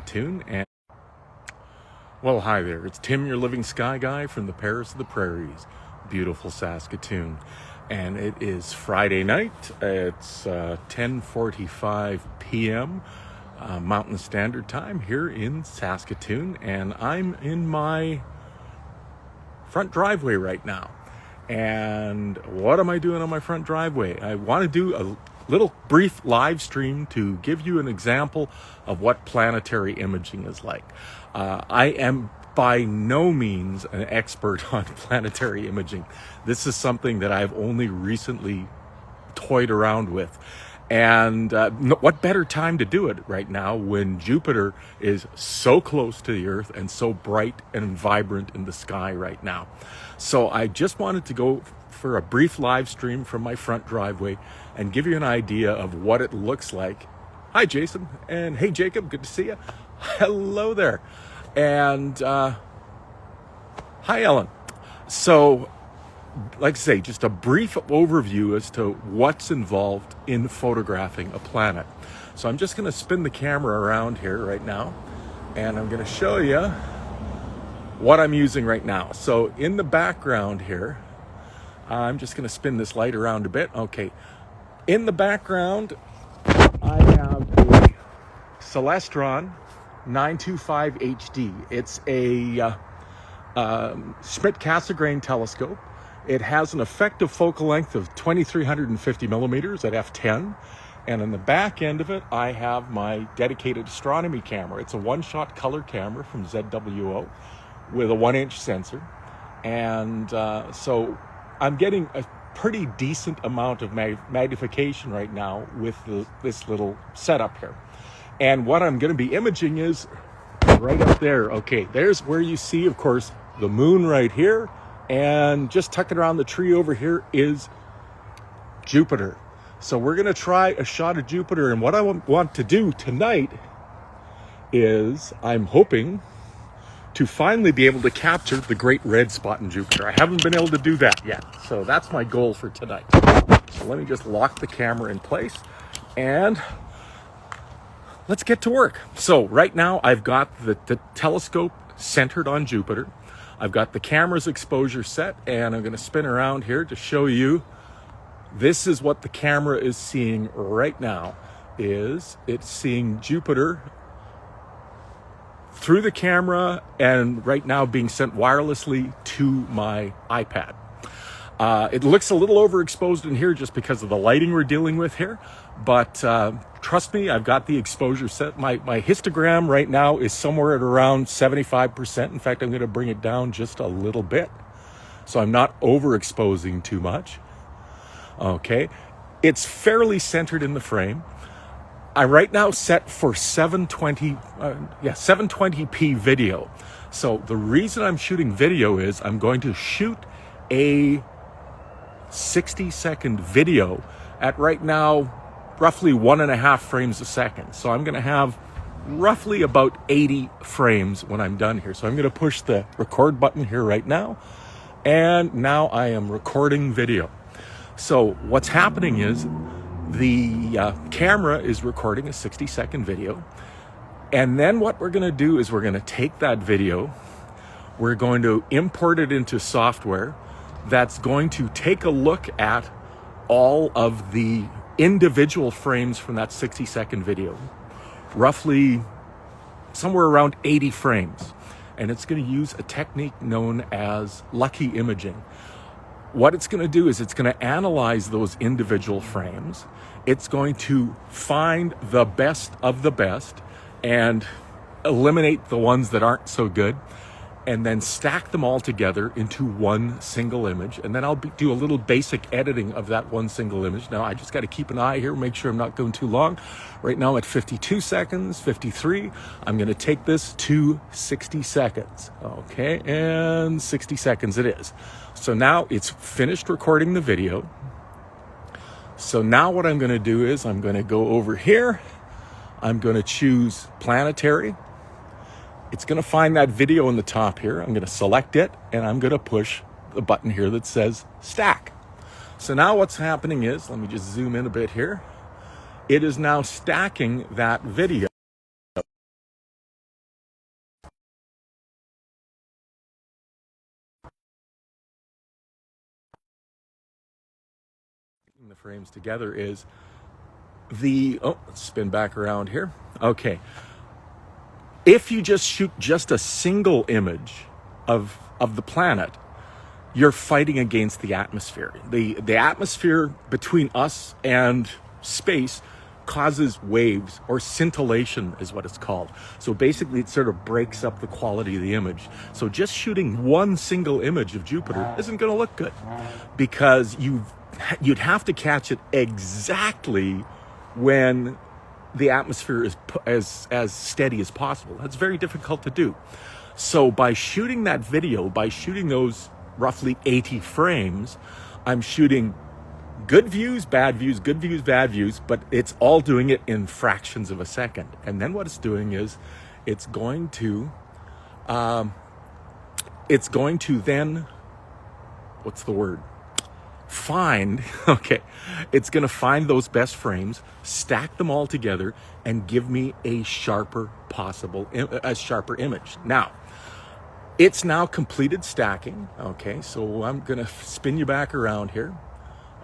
Tune and well, hi there. It's Tim, your living sky guy from the Paris of the Prairies, beautiful Saskatoon, and it is Friday night. It's 10:45 p.m. Mountain Standard Time here in Saskatoon, and I'm in my front driveway right now. And what am I doing on my front driveway? I want to do a little brief live stream to give you an example of what planetary imaging is like. I am by no means an expert on planetary imaging. This is something that I've only recently toyed around with. And what better time to do it right now when Jupiter is so close to the Earth and so bright and vibrant in the sky right now. So I just wanted to go for a brief live stream from my front driveway and give you an idea of what it looks like. Hi, Jason. And hey, Jacob. Good to see you. Hello there. And hi, Ellen. So, like I say, just a brief overview as to what's involved in photographing a planet. So I'm just going to spin the camera around here right now, and I'm going to show you what I'm using right now. So in the background here, I'm just going to spin this light around a bit. Okay. In the background, I have a Celestron 925 HD. It's a Schmidt-Cassegrain telescope. It has an effective focal length of 2,350 millimeters at f10. And on the back end of it, I have my dedicated astronomy camera. It's a one-shot color camera from ZWO with a 1-inch sensor. And so I'm getting a pretty decent amount of magnification right now with this little setup here. And what I'm going to be imaging is right up there. Okay, there's where you see, of course, the moon right here. And just tucking around the tree over here is Jupiter. So we're going to try a shot of Jupiter. And what I want to do tonight is I'm hoping to finally be able to capture the great red spot in Jupiter. I haven't been able to do that yet. So that's my goal for tonight. So let me just lock the camera in place and let's get to work. So right now I've got the telescope centered on Jupiter. I've got the camera's exposure set, and I'm going to spin around here to show you. This is what the camera is seeing right now. It's seeing Jupiter through the camera and right now being sent wirelessly to my iPad. It looks a little overexposed in here just because of the lighting we're dealing with here. But trust me, I've got the exposure set. My histogram right now is somewhere at around 75%. In fact, I'm going to bring it down just a little bit, so I'm not overexposing too much. Okay. It's fairly centered in the frame. I'm right now set for 720p video. So the reason I'm shooting video is I'm going to shoot a 60-second video at right now roughly 1.5 frames a second. So I'm going to have roughly about 80 frames when I'm done here. So I'm going to push the record button here right now. And now I am recording video. So what's happening is the camera is recording a 60-second video. And then what we're going to do is we're going to take that video. We're going to import it into software that's going to take a look at all of the individual frames from that 60-second video, roughly somewhere around 80 frames. And it's going to use a technique known as lucky imaging. What it's going to do is it's going to analyze those individual frames. It's going to find the best of the best and eliminate the ones that aren't so good, and then stack them all together into one single image. And then I'll do a little basic editing of that one single image. Now I just got to keep an eye here, make sure I'm not going too long. Right now I'm at 52 seconds, 53. I'm going to take this to 60 seconds. Okay, and 60 seconds it is. So now it's finished recording the video. So now what I'm going to do is I'm going to go over here. I'm going to choose planetary. It's going to find that video in the top here. I'm going to select it, and I'm going to push the button here that says stack. So now what's happening is, let me just zoom in a bit here. It is now stacking that video. the frames together is let's spin back around here. Okay. If you just shoot just a single image of the planet, you're fighting against the atmosphere. The atmosphere between us and space causes waves, or scintillation is what it's called. So basically it sort of breaks up the quality of the image. So just shooting one single image of Jupiter isn't going to look good, because you'd have to catch it exactly when the atmosphere is as steady as possible. That's very difficult to do. So by shooting that video, by shooting those roughly 80 frames, I'm shooting good views, bad views, good views, bad views, but it's all doing it in fractions of a second. And then what it's doing is it's going to then, what's the word? It's going to find those best frames, stack them all together, and give me a sharper image. Now, it's now completed stacking. Okay, so I'm going to spin you back around here.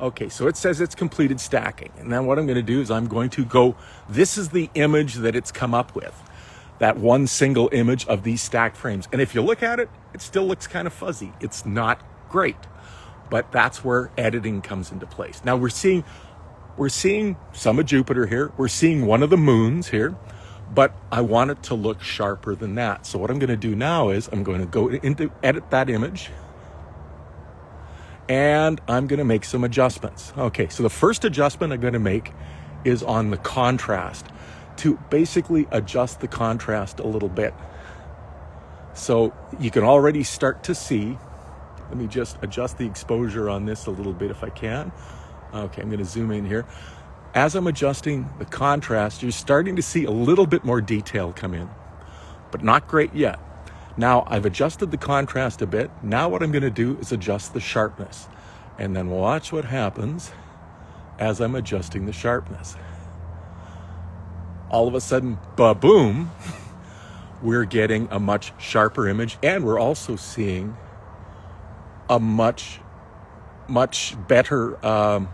Okay, so it says it's completed stacking. And then what I'm going to do is I'm going to go, this is the image that it's come up with. That one single image of these stacked frames. And if you look at it, it still looks kind of fuzzy. It's not great. But that's where editing comes into place. Now we're seeing some of Jupiter here. We're seeing one of the moons here. But I want it to look sharper than that. So what I'm going to do now is I'm going to go into edit that image. And I'm going to make some adjustments. Okay, so the first adjustment I'm going to make is on the contrast, to basically adjust the contrast a little bit. So you can already start to see, let me just adjust the exposure on this a little bit if I can. Okay, I'm going to zoom in here. As I'm adjusting the contrast, you're starting to see a little bit more detail come in, but not great yet. Now I've adjusted the contrast a bit. Now what I'm going to do is adjust the sharpness, and then watch what happens as I'm adjusting the sharpness. All of a sudden, ba-boom, we're getting a much sharper image, and we're also seeing a much better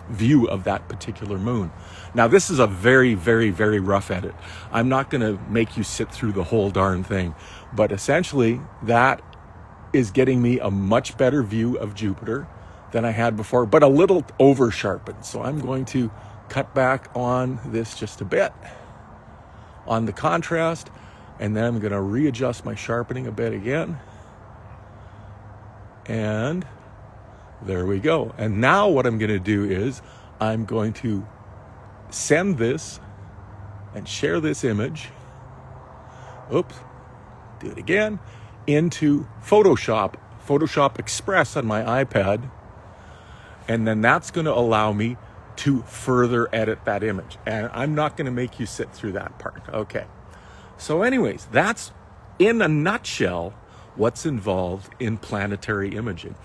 view of that particular moon. Now this is a very, very, very rough edit. I'm not going to make you sit through the whole darn thing, but essentially that is getting me a much better view of Jupiter than I had before, but a little over sharpened. So I'm going to cut back on this just a bit on the contrast, and then I'm going to readjust my sharpening a bit again. And there we go. And now what I'm going to do is I'm going to send this and share this image. Oops, do it again, into Photoshop Express on my iPad. And then that's going to allow me to further edit that image. And I'm not going to make you sit through that part. Okay. So anyways, that's in a nutshell what's involved in planetary imaging.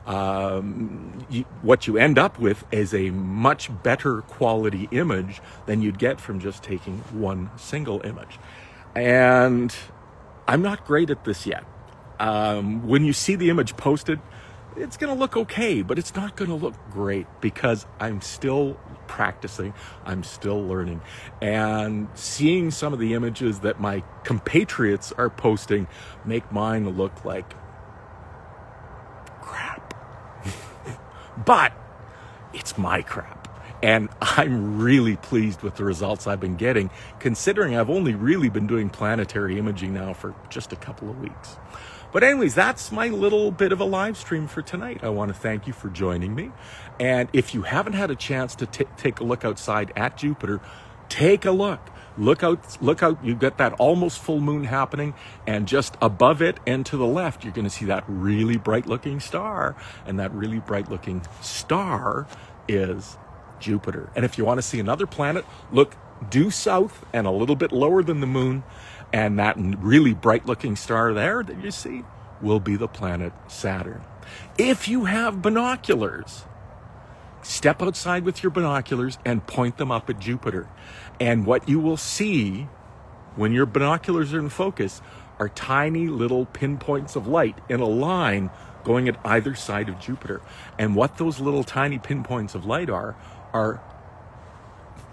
What you end up with is a much better quality image than you'd get from just taking one single image. And I'm not great at this yet. When you see the image posted, it's going to look okay, but it's not going to look great because I'm still practicing, I'm still learning, and seeing some of the images that my compatriots are posting make mine look like crap. But it's my crap, and I'm really pleased with the results I've been getting, considering I've only really been doing planetary imaging now for just a couple of weeks. But anyways, that's my little bit of a live stream for tonight. I want to thank you for joining me. And if you haven't had a chance to take a look outside at Jupiter, take a look. Look out. You've got that almost full moon happening, and just above it and to the left, you're going to see that really bright looking star. And that really bright looking star is Jupiter. And if you want to see another planet, look due south and a little bit lower than the moon. And that really bright looking star there that you see will be the planet Saturn. If you have binoculars, step outside with your binoculars and point them up at Jupiter. And what you will see when your binoculars are in focus are tiny little pinpoints of light in a line going at either side of Jupiter. And what those little tiny pinpoints of light are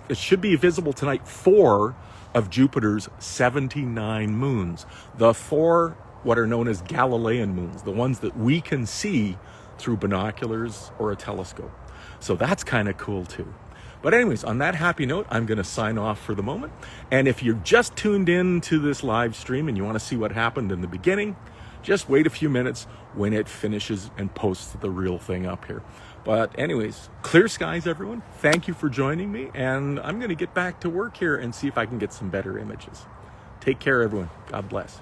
it should be visible tonight, 4 of Jupiter's 79 moons. The 4 what are known as Galilean moons, the ones that we can see through binoculars or a telescope. So that's kind of cool too. But anyways, on that happy note, I'm going to sign off for the moment. And if you're just tuned in to this live stream and you want to see what happened in the beginning, just wait a few minutes when it finishes and posts the real thing up here. But anyways, clear skies, everyone. Thank you for joining me. And I'm going to get back to work here and see if I can get some better images. Take care, everyone. God bless.